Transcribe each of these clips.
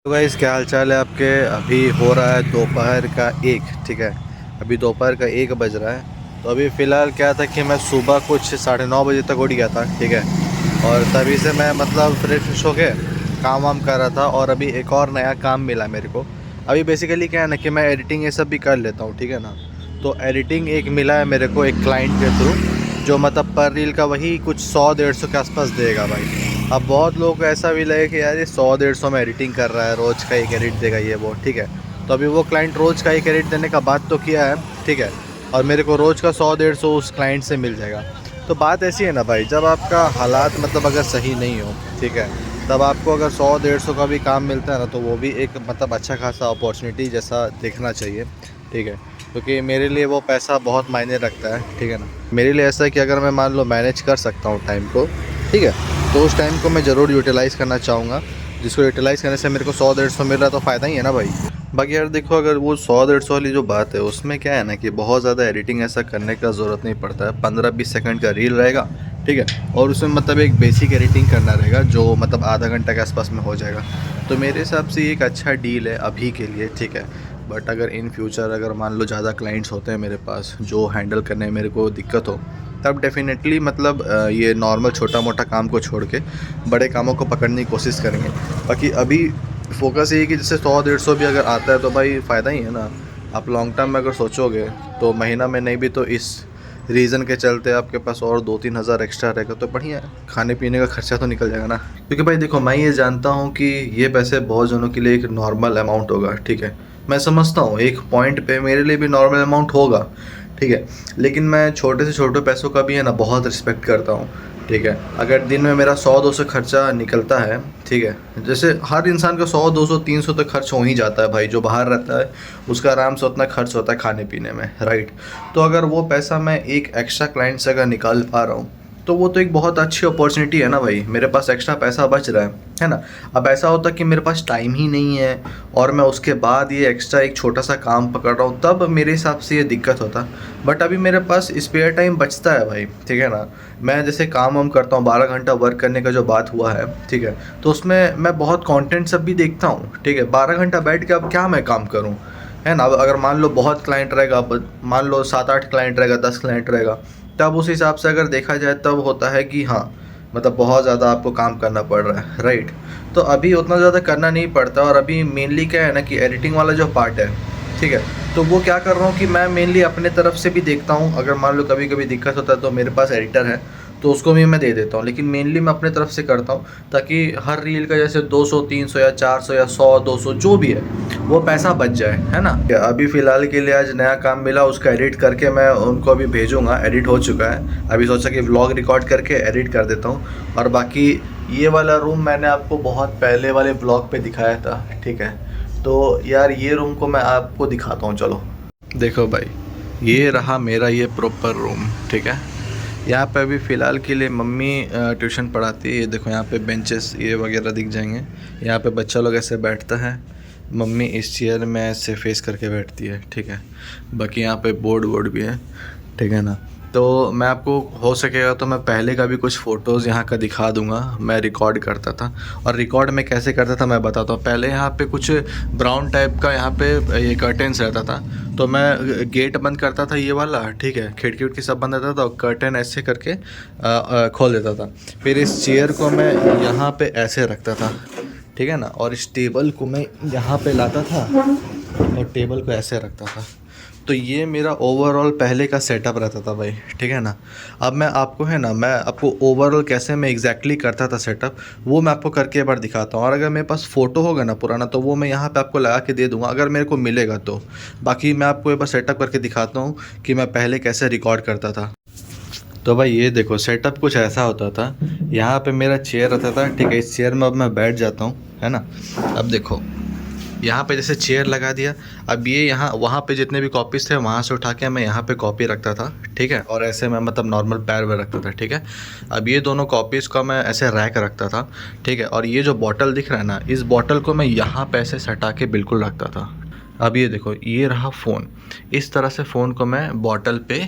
तो गाइस क्या हाल चाल है आपके। अभी हो रहा है दोपहर का एक, ठीक है। अभी दोपहर का 1 बज रहा है। तो अभी फ़िलहाल क्या था कि मैं सुबह कुछ 9:30 बजे तक उठ गया था, ठीक है। और तभी से मैं मतलब फ्रेश हो के काम वाम कर रहा था। और अभी एक और नया काम मिला मेरे को। अभी बेसिकली क्या है ना कि मैं एडिटिंग ये सब भी कर लेता हूँ, ठीक है ना। तो एडिटिंग एक मिला है मेरे को एक क्लाइंट के थ्रू, जो मतलब पर रील का वही कुछ 100-150 के आसपास देगा भाई। अब बहुत लोगों को ऐसा भी लगे कि यार ये 100-150 में एडिटिंग कर रहा है, रोज़ का एक एडिट देगा ये वो, ठीक है। तो अभी वो क्लाइंट रोज़ का एक एडिट देने का बात तो किया है, ठीक है। और मेरे को रोज़ का 100-150 उस क्लाइंट से मिल जाएगा। तो बात ऐसी है ना भाई, जब आपका हालात मतलब अगर सही नहीं हो, ठीक है, तब आपको अगर 100-150 का भी काम मिलता है ना, तो वो भी एक मतलब अच्छा खासा अपॉर्चुनिटी जैसा देखना चाहिए, ठीक है। क्योंकि मेरे लिए वो पैसा बहुत मायने रखता है, ठीक है ना। मेरे लिए ऐसा है कि अगर मैं मान लो मैनेज कर सकता हूँ टाइम को, ठीक है, तो उस टाइम को मैं ज़रूर यूटिलाइज़ करना चाहूँगा। जिसको यूटिलाइज़ करने से मेरे को 100-150 मिल रहा है तो फ़ायदा ही है ना भाई। बाकी यार देखो, अगर वो 100-150 वाली जो बात है उसमें क्या है ना कि बहुत ज़्यादा एडिटिंग ऐसा करने का ज़रूरत नहीं पड़ता है। 15-20 सेकंड का रील रहेगा, ठीक है। और उसमें मतलब एक बेसिक एडिटिंग करना रहेगा जो मतलब आधा घंटा के आसपास में हो जाएगा। तो मेरे हिसाब से ये एक अच्छा डील है अभी के लिए, ठीक है। बट अगर इन फ्यूचर अगर मान लो ज़्यादा क्लाइंट्स होते हैं मेरे पास जो हैंडल करने में मेरे को दिक्कत हो, तब डेफ़िनेटली मतलब ये नॉर्मल छोटा मोटा काम को छोड़ के बड़े कामों को पकड़ने की कोशिश करेंगे। बाकी अभी फ़ोकस ये है कि जैसे 100-150 भी अगर आता है तो भाई फ़ायदा ही है ना। आप लॉन्ग टर्म में अगर सोचोगे तो महीना में नहीं भी तो इस रीज़न के चलते आपके पास और 2-3 हज़ार एक्स्ट्रा रहेगा तो बढ़िया है। खाने पीने का खर्चा तो निकल जाएगा ना। क्योंकि भाई देखो, मैं ये जानता हूँ कि ये पैसे बहुत जनों के लिए एक नॉर्मल अमाउंट होगा, ठीक है। मैं समझता हूँ एक पॉइंट पे मेरे लिए भी नॉर्मल अमाउंट होगा, ठीक है। लेकिन मैं छोटे से छोटे पैसों का भी है ना बहुत रिस्पेक्ट करता हूँ, ठीक है। अगर दिन में मेरा 100-200 खर्चा निकलता है, ठीक है, जैसे हर इंसान का 100-200-300 तक खर्च हो ही जाता है भाई। जो बाहर रहता है उसका आराम से उतना खर्च होता है खाने पीने में, राइट। तो अगर वो पैसा मैं एक एक्स्ट्रा क्लाइंट से अगर निकाल पा रहा हूँ तो वो तो एक बहुत अच्छी अपॉर्चुनिटी है ना भाई। मेरे पास एक्स्ट्रा पैसा बच रहा है ना। अब ऐसा होता कि मेरे पास टाइम ही नहीं है और मैं उसके बाद ये एक्स्ट्रा एक छोटा सा काम पकड़ रहा हूँ, तब मेरे हिसाब से ये दिक्कत होता। बट अभी मेरे पास स्पेयर टाइम बचता है भाई, ठीक है ना। मैं जैसे काम वाम करता हूँ, 12 घंटा वर्क करने का जो बात हुआ है, ठीक है। तो उसमें मैं बहुत कंटेंट सब भी देखता हूँ, ठीक है। 12 घंटा बैठ के अब क्या मैं काम करूँ, है ना। अब अगर मान लो बहुत क्लाइंट रहेगा, अब मान लो 7-8 क्लाइंट रहेगा, 10 क्लाइंट रहेगा, तब उस हिसाब से अगर देखा जाए तब होता है कि हाँ, मतलब बहुत ज़्यादा आपको काम करना पड़ रहा है, राइट। तो अभी उतना ज़्यादा करना नहीं पड़ता। और अभी मेनली क्या है ना कि एडिटिंग वाला जो पार्ट है, ठीक है, तो वो क्या कर रहा हूँ कि मैं मेनली अपने तरफ से भी देखता हूँ। अगर मान लो कभी कभी दिक्कत होता है तो मेरे पास एडिटर है, तो उसको भी मैं दे देता हूँ। लेकिन मेनली मैं अपने तरफ से करता हूँ ताकि हर रील का जैसे 200-300 या 400 या 100-200 जो भी है वो पैसा बच जाए, है ना। अभी फ़िलहाल के लिए आज नया काम मिला, उसका एडिट करके मैं उनको अभी भेजूँगा। एडिट हो चुका है, अभी सोचा कि व्लॉग रिकॉर्ड करके एडिट कर देता हूँ। और बाकी ये वाला रूम मैंने आपको बहुत पहले वाले व्लॉग पे दिखाया था, ठीक है। तो यार ये रूम को मैं आपको दिखाता हूँ, चलो। देखो भाई, ये रहा मेरा ये प्रॉपर रूम, ठीक है। यहाँ पे अभी फ़िलहाल के लिए मम्मी ट्यूशन पढ़ाती है। ये देखो यहाँ पे बेंचेस ये वगैरह दिख जाएंगे। यहाँ पे बच्चा लोग ऐसे बैठता है, मम्मी इस चेयर में ऐसे फेस करके बैठती है, ठीक है। बाकी यहाँ पे बोर्ड वोर्ड भी है, ठीक है ना। तो मैं आपको हो सकेगा तो मैं पहले का भी कुछ फ़ोटोज़ यहाँ का दिखा दूँगा। मैं रिकॉर्ड करता था, और रिकॉर्ड मैं कैसे करता था मैं बताता हूँ। पहले यहाँ पे कुछ ब्राउन टाइप का यहाँ पे ये कर्टेन्स रहता था, तो मैं गेट बंद करता था ये वाला, ठीक है। खिड़की उड़की सब बंद रहता था और कर्टेन ऐसे करके खोल देता था। फिर इस चेयर को मैं यहाँ पे ऐसे रखता था, ठीक है ना। और इस टेबल को मैं यहाँ पे लाता था और टेबल को ऐसे रखता था। तो ये मेरा ओवरऑल पहले का सेटअप रहता था भाई, ठीक है ना। अब मैं आपको है ना, मैं आपको ओवरऑल कैसे मैं एग्जैक्टली करता था सेटअप, वो मैं आपको करके एक बार दिखाता हूँ। और अगर मेरे पास फ़ोटो होगा ना पुराना, तो वो मैं यहाँ पे आपको लगा के दे दूँगा अगर मेरे को मिलेगा तो। बाकी मैं आपको एक बार सेटअप करके दिखाता हूँ कि मैं पहले कैसे रिकॉर्ड करता था। तो भाई ये देखो, सेटअप कुछ ऐसा होता था। यहाँ पे मेरा चेयर रहता था, ठीक है। इस चेयर में अब मैं बैठ जाता हूँ, है ना। अब देखो, यहाँ पे जैसे चेयर लगा दिया। अब ये यहाँ वहाँ पे जितने भी कॉपीज़ थे वहाँ से उठा के मैं यहाँ पे कॉपी रखता था, ठीक है। और ऐसे मैं मतलब नॉर्मल पैर में रखता था, ठीक है। अब ये दोनों कॉपीज़ का मैं ऐसे रैक रखता था, ठीक है। और ये जो बॉटल दिख रहा है ना, इस बॉटल को मैं यहाँ पे ऐसे सटा के बिल्कुल रखता था। अब ये देखो, ये रहा फ़ोन। इस तरह से फ़ोन को मैं बॉटल पे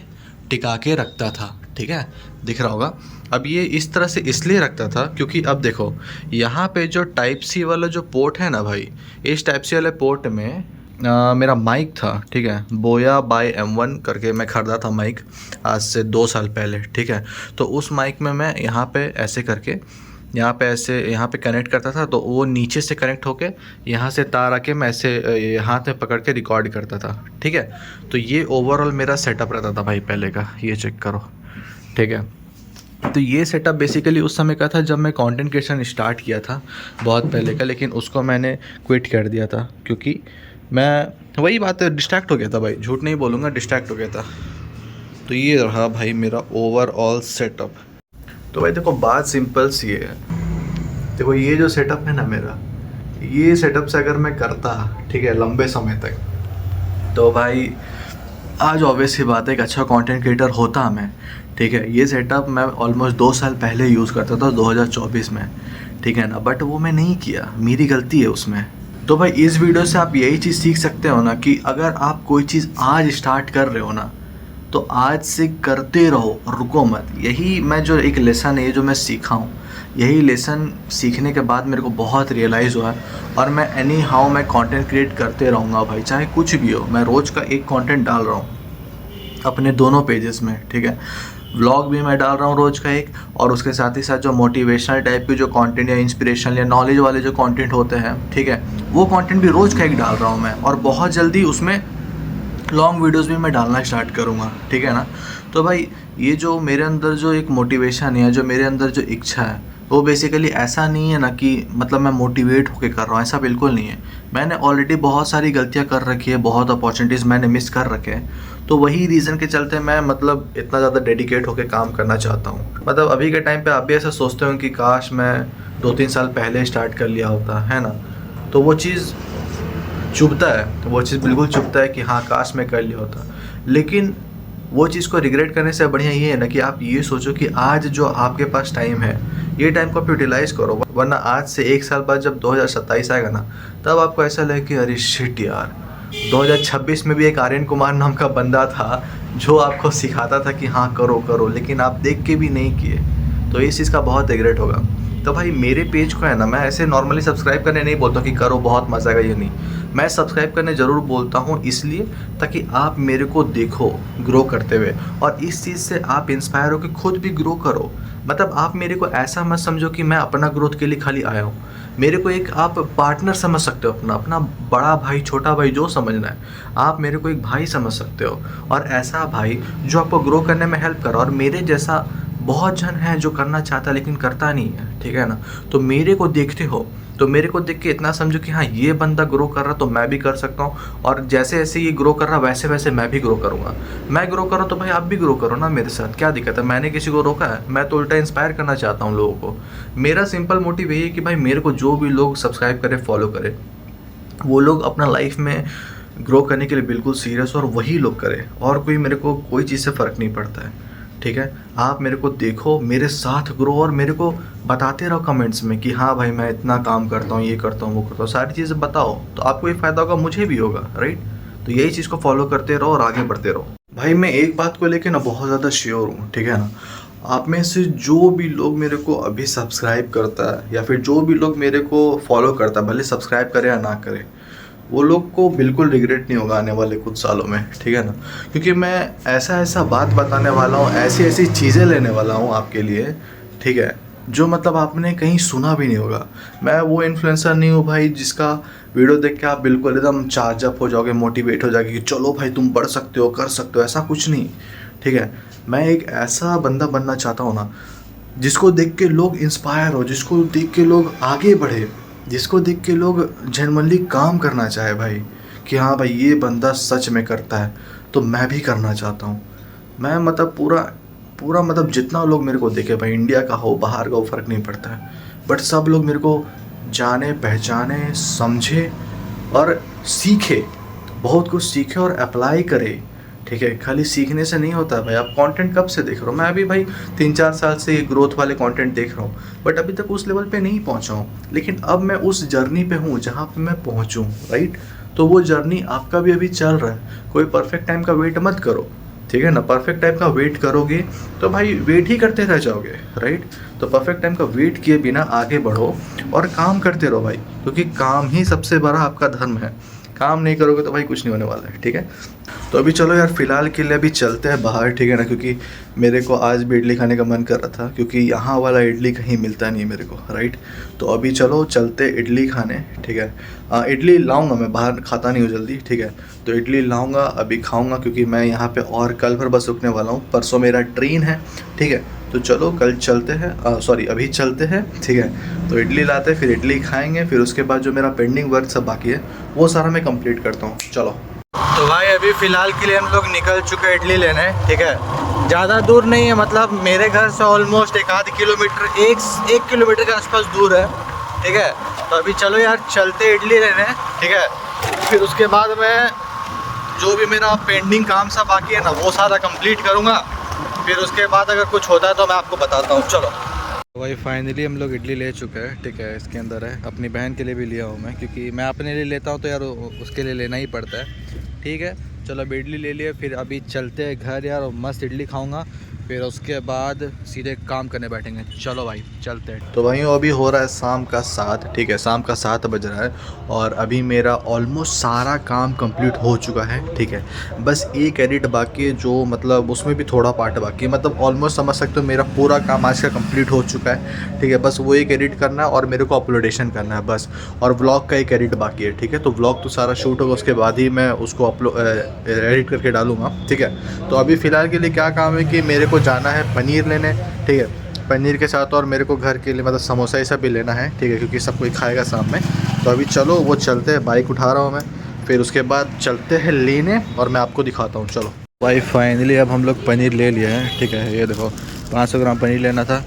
टिका के रखता था, ठीक है। दिख रहा होगा। अब ये इस तरह से इसलिए रखता था क्योंकि अब देखो यहाँ पे जो टाइप सी वाला जो पोर्ट है ना भाई, इस टाइप सी वाले पोर्ट में मेरा माइक था, ठीक है, बोया बाय M1 करके मैं ख़रीदा था माइक आज से 2 साल पहले, ठीक है। तो उस माइक में मैं यहाँ पे ऐसे करके यहाँ पे ऐसे यहाँ पे कनेक्ट करता था, तो वो नीचे से कनेक्ट होके यहाँ से तार आके मैं ऐसे हाथ में पकड़ के रिकॉर्ड करता था, ठीक है। तो ये ओवरऑल मेरा सेटअप रहता था भाई पहले का, ये चेक करो, ठीक है। तो ये सेटअप बेसिकली उस समय का था जब मैं कंटेंट क्रिएशन स्टार्ट किया था बहुत पहले का, लेकिन उसको मैंने क्विट कर दिया था क्योंकि मैं वही बात है, डिस्ट्रैक्ट हो गया था भाई, झूठ नहीं बोलूँगा, डिस्ट्रैक्ट हो गया था। तो ये रहा भाई मेरा ओवरऑल सेटअप। तो भाई देखो बात सिंपल सी है, देखो ये जो सेटअप है ना मेरा, ये सेटअप से अगर मैं करता, ठीक है, लंबे समय तक, तो भाई आज ऑब्वियस ही बात है एक अच्छा कंटेंट क्रिएटर होता मैं, ठीक है। ये सेटअप मैं ऑलमोस्ट 2 साल पहले यूज़ करता था 2024 में, ठीक है ना, बट वो मैं नहीं किया, मेरी गलती है उसमें। तो भाई इस वीडियो से आप यही चीज़ सीख सकते हो ना कि अगर आप कोई चीज़ आज स्टार्ट कर रहे हो ना, तो आज से करते रहो, रुको मत। यही मैं जो एक लेसन है, ये जो मैं सीखा हूँ, यही लेसन सीखने के बाद मेरे को बहुत रियलाइज़ हुआ है। और मैं एनी हाउ मैं कंटेंट क्रिएट करते रहूँगा भाई, चाहे कुछ भी हो। मैं रोज़ का एक कंटेंट डाल रहा हूँ अपने दोनों पेजेस में, ठीक है। व्लॉग भी मैं डाल रहा हूँ रोज़ का एक, और उसके साथ ही साथ जो मोटिवेशनल टाइप के जो कंटेंट या इंस्पिरेशनल या नॉलेज वाले जो कंटेंट होते हैं, ठीक है, वो कंटेंट भी रोज़ का एक डाल रहा हूँ मैं। और बहुत जल्दी उसमें लॉन्ग वीडियोस भी मैं डालना स्टार्ट करूँगा, ठीक है ना। तो भाई ये जो मेरे अंदर जो एक मोटिवेशन है, जो मेरे अंदर जो इच्छा है, वो बेसिकली ऐसा नहीं है ना कि मतलब मैं मोटिवेट होके कर रहा हूँ, ऐसा बिल्कुल नहीं है। मैंने ऑलरेडी बहुत सारी गलतियाँ कर रखी है, बहुत अपॉर्चुनिटीज़ मैंने मिस कर रखे हैं। तो वही रीज़न के चलते मैं मतलब इतना ज़्यादा डेडिकेट होकर काम करना चाहता हूँ। मतलब अभी के टाइम पे आप भी ऐसा सोचते हो कि काश मैं 2-3 साल पहले स्टार्ट कर लिया होता, है ना। तो वो चीज़ चुभता है, वो चीज़ बिल्कुल चुभता है कि हाँ काश मैं कर लिया होता। लेकिन वो चीज़ को रिग्रेट करने से बढ़िया ये है ना कि आप ये सोचो कि आज जो आपके पास टाइम है, ये टाइम को आप यूटिलाइज़ करो। वरना आज से 1 साल बाद जब 2027 आएगा ना, तब आपको ऐसा लगे कि अरे शिट यार, 2026 में भी एक आर्यन कुमार नाम का बंदा था जो आपको सिखाता था कि हाँ करो करो, लेकिन आप देख के भी नहीं किए। तो इस चीज़ का बहुत रिग्रेट होगा। तो भाई मेरे पेज को है ना, मैं ऐसे नॉर्मली सब्सक्राइब करने नहीं बोलता कि करो बहुत मज़ा आएगा, ये नहीं। मैं सब्सक्राइब करने ज़रूर बोलता हूँ इसलिए ताकि आप मेरे को देखो ग्रो करते हुए, और इस चीज़ से आप इंस्पायर हो कि खुद भी ग्रो करो। मतलब आप मेरे को ऐसा मत समझो कि मैं अपना ग्रोथ के लिए खाली आया हूँ। मेरे को एक आप पार्टनर समझ सकते हो, अपना अपना बड़ा भाई, छोटा भाई, जो समझना है। आप मेरे को एक भाई समझ सकते हो, और ऐसा भाई जो आपको ग्रो करने में हेल्प करो। और मेरे जैसा बहुत जन है जो करना चाहता है लेकिन करता नहीं है, ठीक है ना। तो मेरे को देखते हो तो मेरे को देख के इतना समझो कि हाँ ये बंदा ग्रो कर रहा तो मैं भी कर सकता हूँ, और जैसे जैसे ये ग्रो कर रहा वैसे वैसे मैं भी ग्रो करूँगा। मैं ग्रो करूँ तो भाई आप भी ग्रो करो ना मेरे साथ, क्या दिक्कत है। मैंने किसी को रोका है? मैं तो उल्टा इंस्पायर करना चाहता हूँ लोगों को। मेरा सिंपल मोटिव यही है कि भाई मेरे को जो भी लोग सब्सक्राइब करे, फॉलो करे, वो लोग अपना लाइफ में ग्रो करने के लिए बिल्कुल सीरियस, और वही लोग करें, और कोई मेरे को कोई चीज़ से फ़र्क नहीं पड़ता है, ठीक है। आप मेरे को देखो, मेरे साथ ग्रो, और मेरे को बताते रहो कमेंट्स में कि हाँ भाई मैं इतना काम करता हूँ, ये करता हूँ, वो करता हूँ, सारी चीज़ें बताओ, तो आपको ये फ़ायदा होगा, मुझे भी होगा, राइट। तो यही चीज़ को फॉलो करते रहो और आगे बढ़ते रहो। भाई मैं एक बात को लेकर ना बहुत ज़्यादा श्योर हूँ, ठीक है ना। आप में से जो भी लोग मेरे को अभी सब्सक्राइब करता है, या फिर जो भी लोग मेरे को फॉलो करता है, भले सब्सक्राइब करे या ना करे, वो लोग को बिल्कुल रिग्रेट नहीं होगा आने वाले कुछ सालों में, ठीक है ना। क्योंकि मैं ऐसा ऐसा बात बताने वाला हूँ, ऐसी ऐसी चीज़ें लेने वाला हूँ आपके लिए, ठीक है, जो मतलब आपने कहीं सुना भी नहीं होगा। मैं वो इन्फ्लुएंसर नहीं हूँ भाई जिसका वीडियो देख के आप बिल्कुल एकदम चार्ज अप हो जाओगे, मोटिवेट हो जाओगे कि चलो भाई तुम बढ़ सकते हो, कर सकते हो, ऐसा कुछ नहीं, ठीक है। मैं एक ऐसा बंदा बनना चाहता हूँ ना जिसको देख के लोग इंस्पायर हो, जिसको देख के लोग आगे बढ़े, जिसको देख के लोग जेन्युइनली काम करना चाहे भाई, कि हाँ भाई ये बंदा सच में करता है, तो मैं भी करना चाहता हूँ। मैं मतलब पूरा पूरा मतलब जितना लोग मेरे को देखे भाई, इंडिया का हो बाहर का हो फ़र्क नहीं पड़ता है, बट सब लोग मेरे को जाने, पहचाने, समझे और सीखे, बहुत कुछ सीखे और अप्लाई करे, ठीक है। खाली सीखने से नहीं होता भाई। आप कंटेंट कब से देख रहे हो? मैं अभी भाई 3-4 साल से ग्रोथ वाले कंटेंट देख रहा हूँ, बट अभी तक उस लेवल पे नहीं पहुँचा हूँ। लेकिन अब मैं उस जर्नी पे हूँ जहाँ पे मैं पहुँचूँ, राइट। तो वो जर्नी आपका भी अभी चल रहा है, कोई परफेक्ट टाइम का वेट मत करो, ठीक है ना। परफेक्ट टाइम का वेट करोगे तो भाई वेट ही करते रह जाओगे, राइट। तो परफेक्ट टाइम का वेट किए बिना आगे बढ़ो और काम करते रहो भाई, क्योंकि काम ही सबसे बड़ा आपका धर्म है। काम नहीं करोगे तो भाई कुछ नहीं होने वाला है, ठीक है। तो अभी चलो यार, फ़िलहाल के लिए अभी चलते हैं बाहर, ठीक है ना, क्योंकि मेरे को आज भी इडली खाने का मन कर रहा था, क्योंकि यहाँ वाला इडली कहीं मिलता नहीं है मेरे को, राइट। तो अभी चलो चलते इडली खाने, ठीक है। इडली लाऊंगा मैं, बाहर खाता नहीं हूँ जल्दी, ठीक है। तो इडली लाऊंगा, अभी खाऊंगा, क्योंकि मैं यहाँ पे और कल भर बस रुकने वाला हूँ, परसों मेरा ट्रेन है, ठीक है। तो चलो कल चलते हैं, सॉरी अभी चलते हैं, ठीक है। तो इडली लाते हैं, फिर इडली खाएंगे, फिर उसके बाद जो मेरा पेंडिंग वर्क सब बाकी है वो सारा मैं कंप्लीट करता हूँ, चलो। तो भाई अभी फ़िलहाल के लिए हम लोग निकल चुके हैं इडली लेने, ठीक है। ज़्यादा दूर नहीं है, मतलब मेरे घर से ऑलमोस्ट एक आध किलोमीटर, एक किलोमीटर के आसपास दूर है, ठीक है। तो अभी चलो यार चलते इडली लेने, ठीक है। फिर उसके बाद मैं जो भी मेरा पेंडिंग काम सा बाकी है ना वो सारा कंप्लीट करूँगा, फिर उसके बाद अगर कुछ होता है तो मैं आपको बताता हूँ, चलो। तो भाई फाइनली हम लोग इडली ले चुके हैं, ठीक है। इसके अंदर है, अपनी बहन के लिए भी लिया हूँ मैं, क्योंकि मैं अपने लिए लेता हूँ तो यार उसके लिए लेना ही पड़ता है, ठीक है। चलो अब इडली ले लिए, फिर अभी चलते हैं घर यार, और मस्त इडली खाऊंगा, फिर उसके बाद सीधे काम करने बैठेंगे, चलो भाई चलते हैं। तो भाई अभी हो रहा है शाम का 7, ठीक है, शाम का 7 बज रहा है, और अभी मेरा ऑलमोस्ट सारा काम कंप्लीट हो चुका है, ठीक है। बस एक एडिट बाकी है, जो मतलब उसमें भी थोड़ा पार्ट बाकी है, मतलब ऑलमोस्ट समझ सकते हो मेरा पूरा काम आज का कंप्लीट हो चुका है, ठीक है। बस वो एक एडिट करना है और मेरे को अपलोडेशन करना है बस, और व्लॉग का एक एडिट बाकी है, ठीक है। तो व्लॉग तो सारा शूट होगा, उसके बाद ही मैं उसको एडिट करके डालूंगा, ठीक है। तो अभी फ़िलहाल के लिए क्या काम है कि मेरे को जाना है पनीर लेने, ठीक है। पनीर के साथ और मेरे को घर के लिए मतलब समोसा ये सब भी लेना है, ठीक है, क्योंकि सब कोई खाएगा शाम में। तो अभी चलो वो चलते हैं, बाइक उठा रहा हूँ मैं, फिर उसके बाद चलते हैं लेने और मैं आपको दिखाता हूँ, चलो। भाई फाइनली अब हम लोग पनीर ले लिया है, ठीक है। ये देखो 500 ग्राम पनीर लेना था।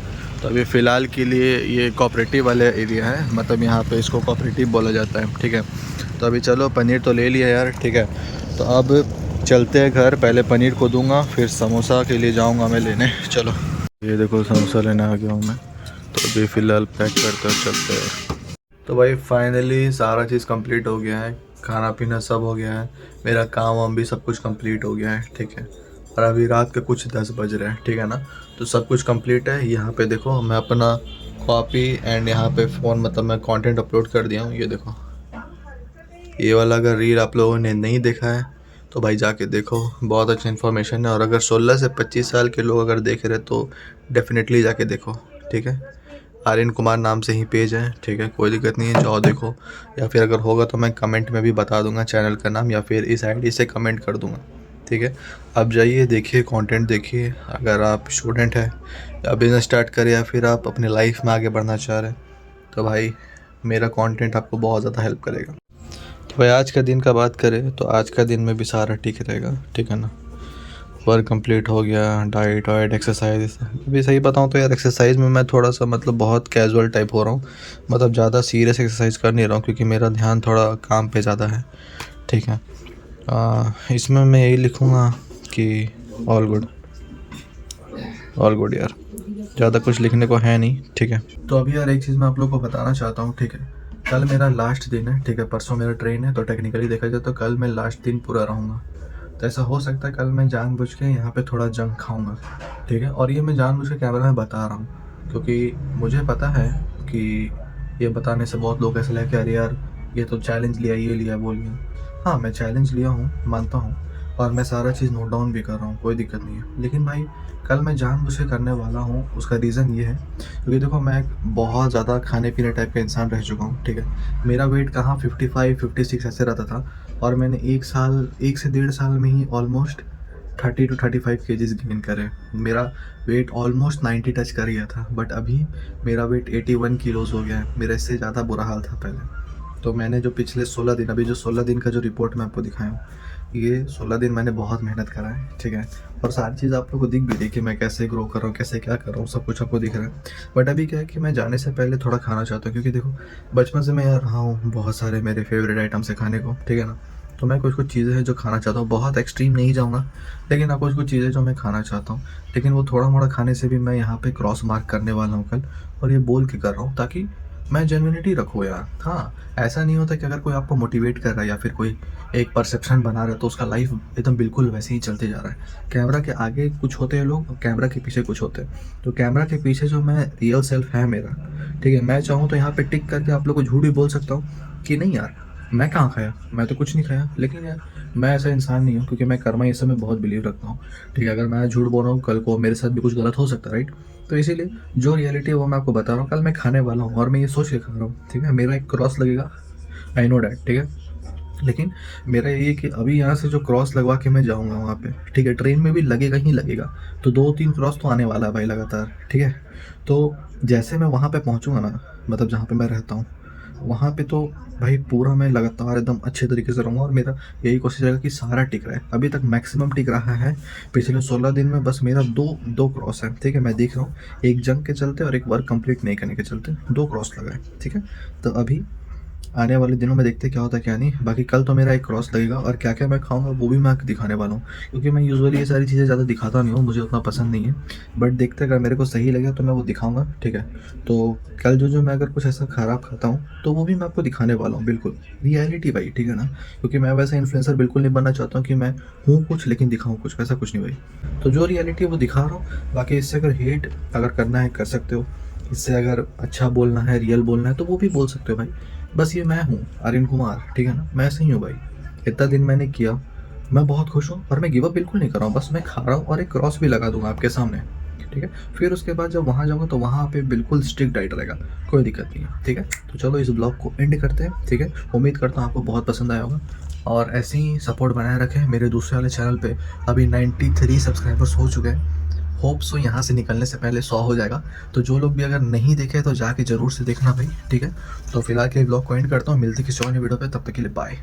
तो अभी फ़िलहाल के लिए ये कोऑपरेटिव वाले एरिया है, मतलब यहाँ पे इसको कोऑपरेटिव बोला जाता है, ठीक है। तो अभी चलो पनीर तो ले लिया यार, ठीक है। तो अब चलते हैं घर, पहले पनीर को दूंगा, फिर समोसा के लिए जाऊंगा मैं लेने, चलो। ये देखो समोसा लेने आ गया हूँ मैं, तो अभी फ़िलहाल पैक करते हैं, चलते हैं। तो भाई फाइनली सारा चीज़ कंप्लीट हो गया है, खाना पीना सब हो गया है, मेरा काम वाम भी सब कुछ कंप्लीट हो गया है, ठीक है। और अभी रात के कुछ 10 बज रहे हैं, ठीक है ना। तो सब कुछ कंप्लीट है। यहाँ पे देखो मैं अपना कॉपी एंड यहाँ पे फ़ोन, मतलब मैं कंटेंट अपलोड कर दिया हूँ, ये देखो। ये वाला अगर रील आप लोगों ने नहीं देखा है तो भाई जाके देखो, बहुत अच्छा इन्फॉर्मेशन है। और अगर 16 से 25 साल के लोग अगर देख रहे तो डेफिनेटली जाके देखो, ठीक है। आर्यन कुमार नाम से ही पेज है, ठीक है, कोई दिक्कत नहीं है, जाओ देखो। या फिर अगर होगा तो मैं कमेंट में भी बता दूंगा चैनल का नाम, या फिर इस आईडी से कमेंट कर दूंगा, ठीक है। आप जाइए देखिए, कंटेंट देखिए। अगर आप स्टूडेंट हैं या बिज़नेस स्टार्ट करें, या फिर आप अपने लाइफ में आगे बढ़ना चाह रहे हैं, तो भाई मेरा कंटेंट आपको बहुत ज़्यादा हेल्प करेगा। तो भाई आज का दिन का बात करें तो आज का दिन में भी सारा ठीक रहेगा, ठीक है ना। वर्क कंप्लीट हो गया, डाइट वाइट एक्सरसाइज भी। सही बताऊँ तो यार एक्सरसाइज में मैं थोड़ा सा मतलब बहुत कैजुअल टाइप हो रहा हूँ, मतलब ज़्यादा सीरियस एक्सरसाइज कर नहीं रहा हूँ, क्योंकि मेरा ध्यान थोड़ा काम पे ज़्यादा है, ठीक है। इसमें मैं यही लिखूँगा कि ऑल गुड, ऑल गुड यार, ज़्यादा कुछ लिखने को है नहीं, ठीक है। तो अभी यार एक चीज़ मैं आप लोग को बताना चाहता हूँ, ठीक है। कल मेरा लास्ट दिन है, ठीक है, परसों मेरा ट्रेन है, तो टेक्निकली देखा जाए तो कल मैं लास्ट दिन पूरा रहूँगा। तो ऐसा हो सकता है कल मैं जानबूझ के यहाँ पे थोड़ा जंक खाऊंगा, ठीक है। और ये मैं जानबूझ के कैमरा में बता रहा हूँ, क्योंकि मुझे पता है कि ये बताने से बहुत लोग ऐसे लगे अरे यार ये तो चैलेंज लिया, ये लिया, वो लिया। हाँ मैं चैलेंज लिया हूँ, मानता हूँ, और मैं सारा चीज़ नोट डाउन भी कर रहा हूँ, कोई दिक्कत नहीं है। लेकिन भाई कल मैं जानबूझ के करने वाला हूँ, उसका रीज़न ये है क्योंकि देखो मैं बहुत ज़्यादा खाने पीने टाइप का इंसान रह चुका हूँ, ठीक है। मेरा वेट कहाँ 55 56 ऐसे रहता था, और मैंने 1 से 1.5 साल में ही ऑलमोस्ट 30 to 35 केजीज गेन करे। मेरा वेट ऑलमोस्ट 90 टच कर गया था, बट अभी मेरा वेट 81 किलोज़ हो गया है। मेरा इससे ज़्यादा बुरा हाल था पहले। तो मैंने जो पिछले 16 दिन, अभी जो 16 दिन का जो रिपोर्ट मैं आपको दिखाया हूँ, ये 16 दिन मैंने बहुत मेहनत करा है, ठीक है। और सारी चीज़ आप लोग को दिख भी रही कि मैं कैसे ग्रो कर रहा हूँ, कैसे क्या कर रहा हूँ, सब कुछ आपको दिख रहा है। बट अभी क्या है कि मैं जाने से पहले थोड़ा खाना चाहता हूँ, क्योंकि देखो बचपन से मैं यार रहा हूँ बहुत सारे मेरे फेवरेट आइटम्स है खाने को, ठीक है ना। तो मैं कुछ कुछ चीज़ें हैं जो खाना चाहता हूँ, बहुत एक्सट्रीम नहीं जाऊँगा, लेकिन हाँ कुछ कुछ चीज़ें जो मैं खाना चाहता हूँ। लेकिन वो थोड़ा मोड़ा खाने से भी मैं यहाँ पे क्रॉस मार्क करने वाला हूँ कल, और ये बोल के कर रहा हूँ ताकि मैं जेन्युइनिटी रखो यार। हाँ, ऐसा नहीं होता कि अगर कोई आपको मोटिवेट कर रहा है या फिर कोई एक परसेप्शन बना रहा है तो उसका लाइफ एकदम बिल्कुल वैसे ही चलते जा रहा है। कैमरा के आगे कुछ होते हैं लोग, कैमरा के पीछे कुछ होते हैं। तो कैमरा के पीछे जो मैं रियल सेल्फ है मेरा, ठीक है, मैं चाहूँ तो यहाँ पे टिक करके आप लोग को झूठ भी बोल सकता हूँ कि नहीं यार मैं कहाँ खाया, मैं तो कुछ नहीं खाया। लेकिन यार मैं ऐसा इंसान नहीं हूँ, क्योंकि मैं कर्मा ये सब में बहुत बिलीव रखता हूँ। ठीक है, अगर मैं झूठ बोल रहा हूँ कल को मेरे साथ भी कुछ गलत हो सकता है, राइट। तो इसीलिए जो रियलिटी है वो मैं आपको बता रहा हूँ। कल मैं खाने वाला हूँ और मैं ये सोच के खा रहा हूँ, ठीक है, मेरा एक क्रॉस लगेगा, आई नो डैट, ठीक है। लेकिन मेरा ये है कि अभी यहाँ से जो क्रॉस लगवा के मैं जाऊँगा वहाँ पे, ठीक है, ट्रेन में भी लगेगा ही लगेगा। तो 2-3 क्रॉस तो आने वाला है भाई लगातार, ठीक है। तो जैसे मैं वहाँ पे पहुँचूँगा ना, मतलब जहाँ पे मैं रहता हूँ, वहाँ पे तो भाई पूरा मैं लगातार एकदम अच्छे तरीके से रहूँगा और मेरा यही कोशिश रहेगा कि सारा टिक रहा है। अभी तक मैक्सिमम टिक रहा है। पिछले 16 दिन में बस मेरा 2 क्रॉस है, ठीक है, मैं देख रहा हूँ। एक जंग के चलते और एक वर्क कंप्लीट नहीं करने के चलते 2 क्रॉस लगा है, ठीक है। तो अभी आने वाले दिनों में देखते हैं क्या होता है क्या नहीं। बाकी कल तो मेरा एक क्रॉस लगेगा और क्या क्या मैं खाऊंगा वो भी मैं आपको दिखाने वाला हूँ, क्योंकि मैं यूजुअली ये सारी चीज़ें ज़्यादा दिखाता नहीं हूँ, मुझे उतना पसंद नहीं है। बट देखते हैं, अगर मेरे को सही लगे तो मैं वो दिखाऊंगा, ठीक है। तो कल जो जो मैं अगर कुछ ऐसा ख़राब खाता हूँ तो वो भी मैं आपको दिखाने वाला हूँ, बिल्कुल रियलिटी भाई, ठीक है ना। क्योंकि मैं वैसा इन्फ्लुएंसर बिल्कुल नहीं बनना चाहता हूँ कि मैं हूँ कुछ लेकिन दिखाऊँ कुछ, वैसा कुछ नहीं भाई। तो जो रियलिटी है वो दिखा रहा हूँ। बाकी इससे अगर हेट अगर करना है कर सकते हो, इससे अगर अच्छा बोलना है, रियल बोलना है तो वो भी बोल सकते हो भाई। बस ये मैं हूँ आर्यन कुमार, ठीक है ना, मैं ऐसे ही हूँ भाई। इतना दिन मैंने किया, मैं बहुत खुश हूँ और मैं गिव अप बिल्कुल नहीं कर रहा हूँ। बस मैं खा रहा हूँ और एक क्रॉस भी लगा दूंगा आपके सामने, ठीक है। फिर उसके बाद जब वहाँ जाऊँगा तो वहाँ पे बिल्कुल स्ट्रिक्ट डाइट रहेगा, कोई दिक्कत नहीं है, ठीक है। तो चलो इस ब्लॉग को एंड करते हैं, ठीक है। उम्मीद करता हूँ आपको बहुत पसंद आया होगा और ऐसे ही सपोर्ट बनाए रखें। मेरे दूसरे वाले चैनल पे अभी 93 सब्सक्राइबर्स हो चुके हैं। होप सो यहाँ से निकलने से पहले 100 हो जाएगा। तो जो लोग भी अगर नहीं देखे तो जाके जरूर से देखना भाई, ठीक है। तो फिलहाल के ब्लॉग को एंड करता हूँ, मिलते किसी और वीडियो पे, तब तक के लिए बाय।